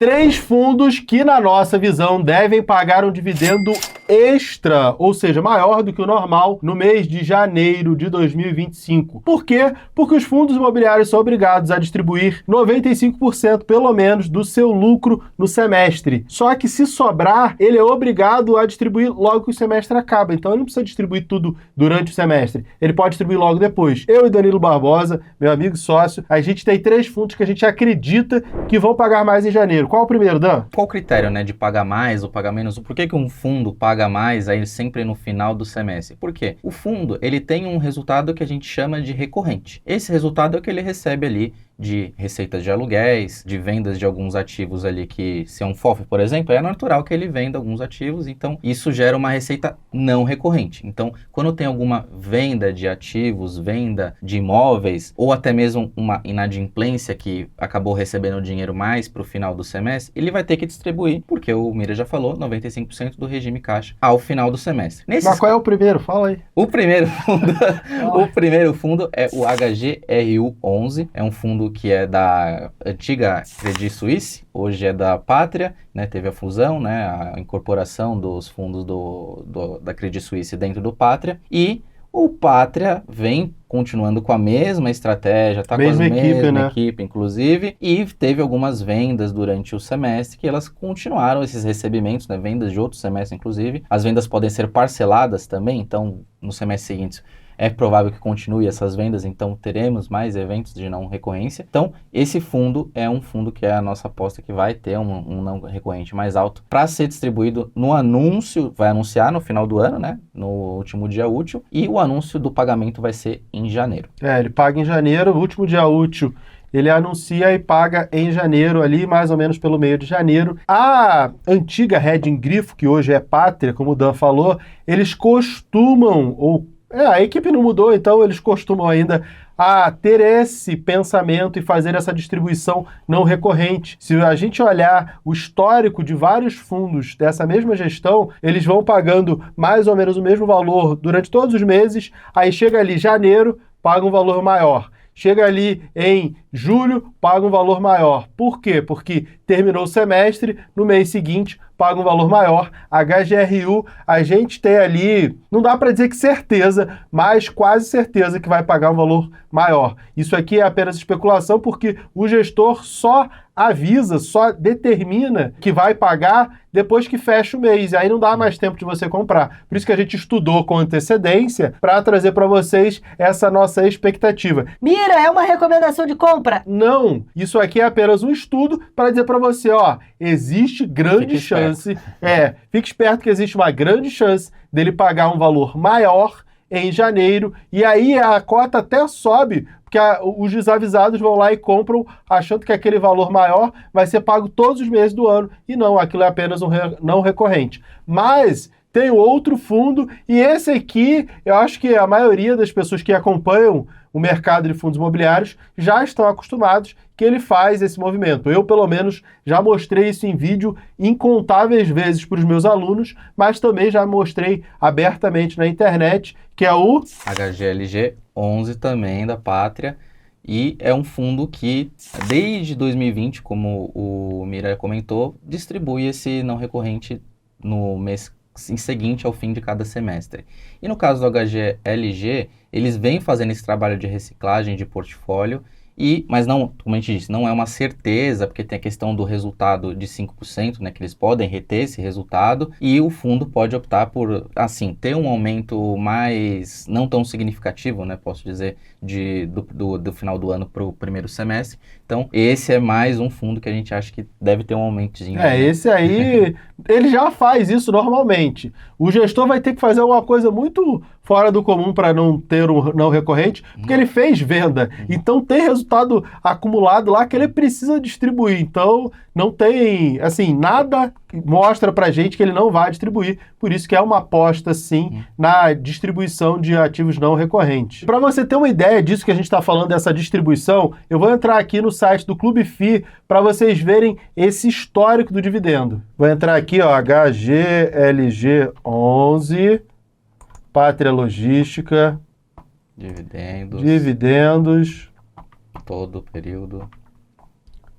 Três fundos que, na nossa visão, devem pagar um dividendo extra, ou seja, maior do que o normal, no mês de janeiro de 2025. Por quê? Porque os fundos imobiliários são obrigados a distribuir 95% pelo menos do seu lucro no semestre. Só que se sobrar, ele é obrigado a distribuir logo que o semestre acaba. Então ele não precisa distribuir tudo durante o semestre. Ele pode distribuir logo depois. Eu e Danilo Barbosa, meu amigo sócio, a gente tem três fundos que a gente acredita que vão pagar mais em janeiro. Qual o primeiro, Dan? Qual o critério, né, de pagar mais ou pagar menos? Por que um fundo paga mais aí sempre no final do semestre? Por quê? O fundo, ele tem um resultado que a gente chama de recorrente. Esse resultado é o que ele recebe ali de receitas de aluguéis, de vendas de alguns ativos ali que, se é um FOF, por exemplo, é natural que ele venda alguns ativos, então isso gera uma receita não recorrente. Então, quando tem alguma venda de ativos, venda de imóveis, ou até mesmo uma inadimplência que acabou recebendo dinheiro mais para o final do semestre, ele vai ter que distribuir, porque o Mira já falou, 95% do regime caixa ao final do semestre. Mas qual é o primeiro? Fala aí. O primeiro fundo, o primeiro fundo é o HGRU11, é um fundo que é da antiga Credit Suisse, hoje é da Pátria, né, teve a fusão, né, a incorporação dos fundos da Credit Suisse dentro do Pátria, e o Pátria vem continuando com a mesma estratégia, tá com a mesma equipe, inclusive, e teve algumas vendas durante o semestre que elas continuaram esses recebimentos, né, vendas de outro semestre, inclusive. As vendas podem ser parceladas também, então no semestre seguinte é provável que continue essas vendas, então teremos mais eventos de não recorrência. Então, esse fundo é um fundo que é a nossa aposta que vai ter um não recorrente mais alto para ser distribuído no anúncio, vai anunciar no final do ano, né, no último dia útil, e o anúncio do pagamento vai ser em janeiro. Ele paga em janeiro, o último dia útil ele anuncia e paga em janeiro, ali mais ou menos pelo meio de janeiro. A antiga Reding Grifo, que hoje é Pátria, como o Dan falou, eles costumam, a equipe não mudou, então eles costumam ainda a ter esse pensamento e fazer essa distribuição não recorrente. Se a gente olhar o histórico de vários fundos dessa mesma gestão, eles vão pagando mais ou menos o mesmo valor durante todos os meses, aí chega ali janeiro, paga um valor maior. Chega ali em julho, paga um valor maior. Por quê? Porque terminou o semestre, no mês seguinte paga um valor maior. HGRU, a gente tem ali, não dá para dizer que certeza, mas quase certeza que vai pagar um valor maior. Isso aqui é apenas especulação, porque o gestor só avisa, só determina que vai pagar depois que fecha o mês, e aí não dá mais tempo de você comprar. Por isso que a gente estudou com antecedência para trazer para vocês essa nossa expectativa. Mira, é uma recomendação de compra? Não, isso aqui é apenas um estudo para dizer para você, existe grande chance, fique esperto que existe uma grande chance dele pagar um valor maior em janeiro, e aí a cota até sobe, porque os desavisados vão lá e compram achando que aquele valor maior vai ser pago todos os meses do ano, e não, aquilo é apenas um não recorrente. Mas tem outro fundo, e esse aqui, eu acho que a maioria das pessoas que acompanham o mercado de fundos imobiliários já estão acostumados que ele faz esse movimento. Eu, pelo menos, já mostrei isso em vídeo incontáveis vezes para os meus alunos, mas também já mostrei abertamente na internet, que é o HGLG 11 também, da Pátria, e é um fundo que, desde 2020, como o Mira comentou, distribui esse não recorrente no mês seguinte ao fim de cada semestre. E no caso do HGLG, eles vêm fazendo esse trabalho de reciclagem de portfólio, mas não, como a gente disse, não é uma certeza, porque tem a questão do resultado de 5%, né, que eles podem reter esse resultado, e o fundo pode optar por, assim, ter um aumento mais, não tão significativo, né, posso dizer, do final do ano para o primeiro semestre. Então, esse é mais um fundo que a gente acha que deve ter um aumentozinho. Né? Esse aí, ele já faz isso normalmente. O gestor vai ter que fazer alguma coisa muito fora do comum para não ter um não recorrente, porque ele fez venda. Então, tem resultado acumulado lá que ele precisa distribuir. Então, não tem, assim, nada mostra pra gente que ele não vai distribuir. Por isso que é uma aposta, sim, na distribuição de ativos não recorrentes. Para você ter uma ideia disso que a gente está falando, dessa distribuição, eu vou entrar aqui no site do Clube FI para vocês verem esse histórico do dividendo. Vou entrar aqui, HGLG11, Pátria Logística, dividendos, todo período.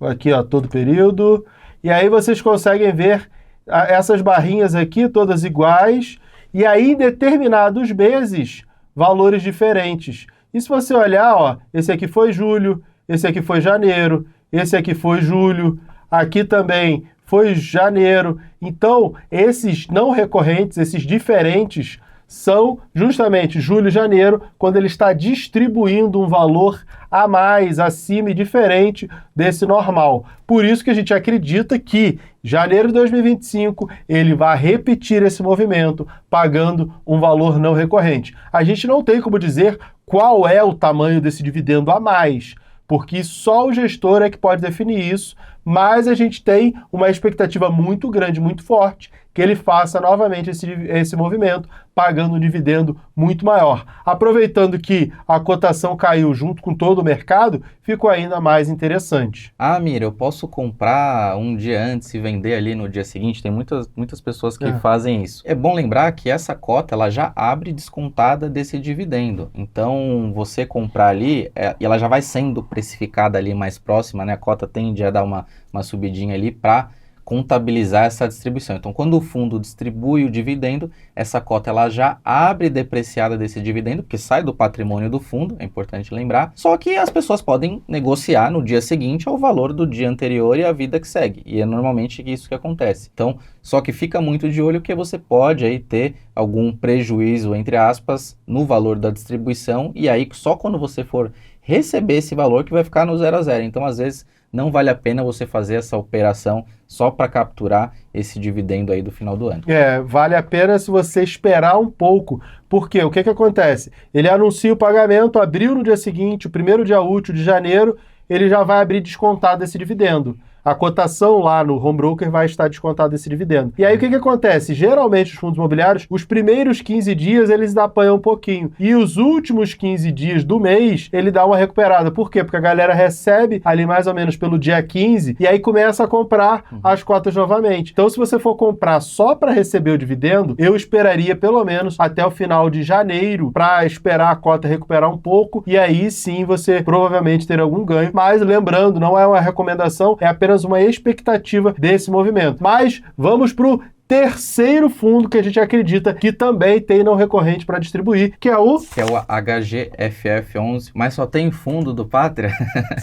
Aqui, todo período. E aí vocês conseguem ver essas barrinhas aqui, todas iguais, e aí em determinados meses, valores diferentes. E se você olhar, ó, esse aqui foi julho, esse aqui foi janeiro, esse aqui foi julho, aqui também foi janeiro. Então, esses não recorrentes, esses diferentes, são justamente julho e janeiro, quando ele está distribuindo um valor a mais, acima e diferente desse normal. Por isso que a gente acredita que janeiro de 2025 ele vai repetir esse movimento, pagando um valor não recorrente. A gente não tem como dizer qual é o tamanho desse dividendo a mais, porque só o gestor é que pode definir isso, mas a gente tem uma expectativa muito grande, muito forte, que ele faça novamente esse movimento, pagando um dividendo muito maior. Aproveitando que a cotação caiu junto com todo o mercado, ficou ainda mais interessante. Ah, Mira, eu posso comprar um dia antes e vender ali no dia seguinte? Tem muitas pessoas que fazem isso. É bom lembrar que essa cota ela já abre descontada desse dividendo. Então, você comprar ali, ela já vai sendo precificada ali mais próxima, né? A cota tende a dar uma subidinha ali para contabilizar essa distribuição. Então, quando o fundo distribui o dividendo, essa cota ela já abre depreciada desse dividendo, porque sai do patrimônio do fundo, é importante lembrar. Só que as pessoas podem negociar no dia seguinte ao valor do dia anterior e a vida que segue. E é normalmente isso que acontece. Então, só que fica muito de olho que você pode aí ter algum prejuízo, entre aspas, no valor da distribuição, e aí só quando você for receber esse valor que vai ficar no 0 a 0. Então, às vezes, não vale a pena você fazer essa operação só para capturar esse dividendo aí do final do ano. Vale a pena se você esperar um pouco. Porque o que acontece? Ele anuncia o pagamento, abriu no dia seguinte, o primeiro dia útil de janeiro, ele já vai abrir descontado esse dividendo. A cotação lá no home broker vai estar descontada esse dividendo. E aí o que acontece? Geralmente os fundos imobiliários, os primeiros 15 dias eles apanham um pouquinho. E os últimos 15 dias do mês, ele dá uma recuperada. Por quê? Porque a galera recebe ali mais ou menos pelo dia 15 e aí começa a comprar as cotas novamente. Então se você for comprar só para receber o dividendo, eu esperaria pelo menos até o final de janeiro para esperar a cota recuperar um pouco e aí sim você provavelmente ter algum ganho. Mas lembrando, não é uma recomendação, é apenas uma expectativa desse movimento. Mas vamos para o terceiro fundo que a gente acredita que também tem não recorrente para distribuir, que é o HGFF11, mas só tem fundo do Pátria?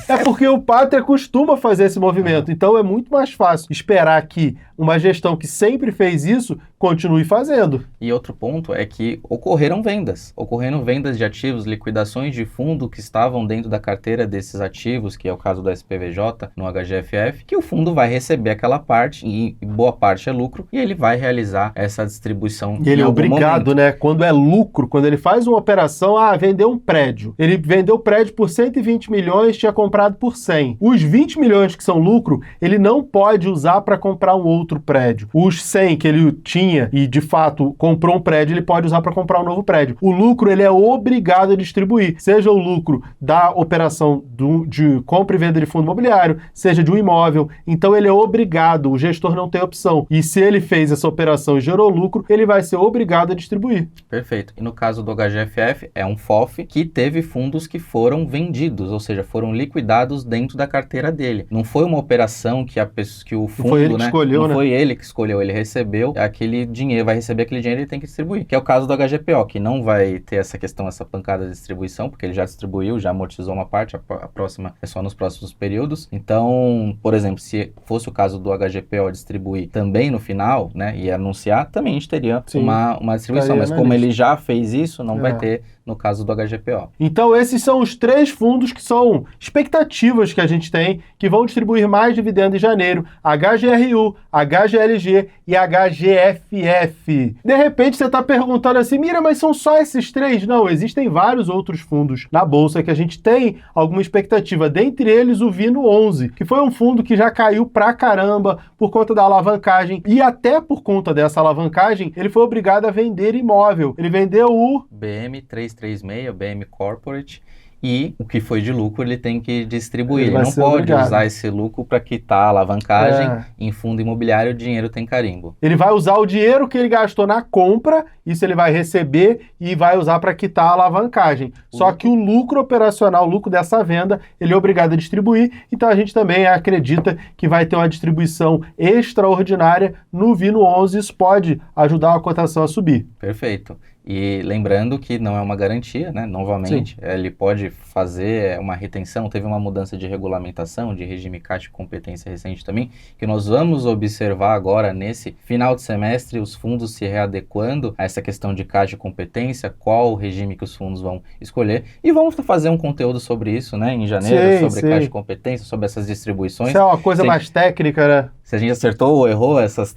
É porque o Pátria costuma fazer esse movimento, então é muito mais fácil esperar que uma gestão que sempre fez isso continue fazendo. E outro ponto é que ocorreram vendas de ativos, liquidações de fundo que estavam dentro da carteira desses ativos, que é o caso do SPVJ no HGFF, que o fundo vai receber aquela parte, e boa parte é lucro, e ele vai realizar essa distribuição. E ele é obrigado, né? Quando é lucro, quando ele faz uma operação, vendeu um prédio. Ele vendeu o prédio por 120 milhões, tinha comprado por 100. Os 20 milhões que são lucro, ele não pode usar para comprar um outro prédio. Os 100 que ele tinha e, de fato, comprou um prédio, ele pode usar para comprar um novo prédio. O lucro, ele é obrigado a distribuir. Seja o lucro da operação de compra e venda de fundo imobiliário, seja de um imóvel. Então, ele é obrigado. O gestor não tem opção. E se ele fez essa operação e gerou lucro, ele vai ser obrigado a distribuir. Perfeito. E no caso do HGFF, é um FOF que teve fundos que foram vendidos, ou seja, foram liquidados dentro da carteira dele. Não foi uma operação que o fundo, foi ele que escolheu, não foi ele que escolheu, ele recebeu aquele dinheiro, vai receber aquele dinheiro e ele tem que distribuir. Que é o caso do HGPO, que não vai ter essa questão, essa pancada de distribuição, porque ele já distribuiu, já amortizou uma parte, a próxima é só nos próximos períodos. Então, por exemplo, se fosse o caso do HGPO distribuir também no final, né, e anunciar, também a gente teria uma distribuição. Mas como ele já fez isso, não vai ter no caso do HGPO. Então, esses são os 3 fundos que são expectativas que a gente tem, que vão distribuir mais dividendo em janeiro: HGRU, HGLG e HGFF. De repente, você está perguntando assim, Mira, mas são só esses 3? Não, existem vários outros fundos na Bolsa que a gente tem alguma expectativa. Dentre eles, o Vino 11, que foi um fundo que já caiu pra caramba por conta da alavancagem. E até por conta dessa alavancagem, ele foi obrigado a vender imóvel. Ele vendeu o BM336, BM Corporate, e o que foi de lucro ele tem que distribuir. Ele Ele vai não ser pode obrigado. usar esse lucro para quitar a alavancagem. É. Em fundo imobiliário, o dinheiro tem carimbo. Ele vai usar o dinheiro que ele gastou na compra, isso ele vai receber e vai usar para quitar a alavancagem. Só que o lucro operacional, o lucro dessa venda, ele é obrigado a distribuir, então a gente também acredita que vai ter uma distribuição extraordinária no Vino 11, isso pode ajudar a cotação a subir. Perfeito. E lembrando que não é uma garantia, né? Novamente, ele pode fazer uma retenção. Teve uma mudança de regulamentação, de regime Caixa de competência recente também, que nós vamos observar agora nesse final de semestre, os fundos se readequando a essa questão de Caixa de competência, qual o regime que os fundos vão escolher. E vamos fazer um conteúdo sobre isso, né? Em janeiro, sobre Caixa de competência, sobre essas distribuições. Isso é uma coisa mais técnica, né? Se a gente acertou ou errou esses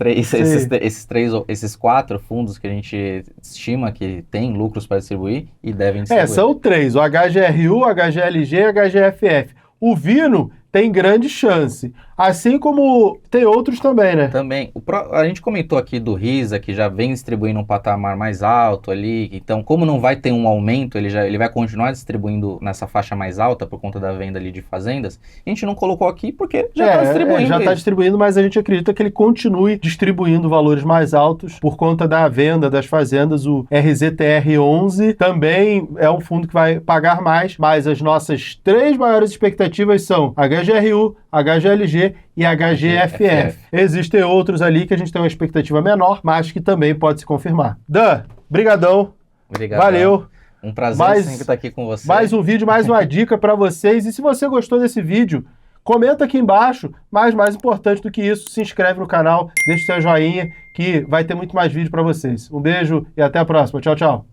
4 fundos que a gente estima que tem lucros para distribuir e devem distribuir. São 3, o HGRU, HGLG e HGFF. O Vino tem grande chance, assim como tem outros também, né? Também. A gente comentou aqui do Risa, que já vem distribuindo um patamar mais alto ali, então como não vai ter um aumento, ele vai continuar distribuindo nessa faixa mais alta por conta da venda ali de fazendas, a gente não colocou aqui porque já está distribuindo. Já está distribuindo, mas a gente acredita que ele continue distribuindo valores mais altos por conta da venda das fazendas. O RZTR11 também é um fundo que vai pagar mais, mas as nossas 3 maiores expectativas são HGRU, HGLG e HGFF. Existem outros ali que a gente tem uma expectativa menor, mas que também pode se confirmar. Dan, brigadão. Obrigado. Valeu. Um prazer sempre estar aqui com você. Mais um vídeo, mais uma dica para vocês. E se você gostou desse vídeo, comenta aqui embaixo, mas mais importante do que isso, se inscreve no canal, deixa o seu joinha, que vai ter muito mais vídeo para vocês. Um beijo e até a próxima. Tchau, tchau.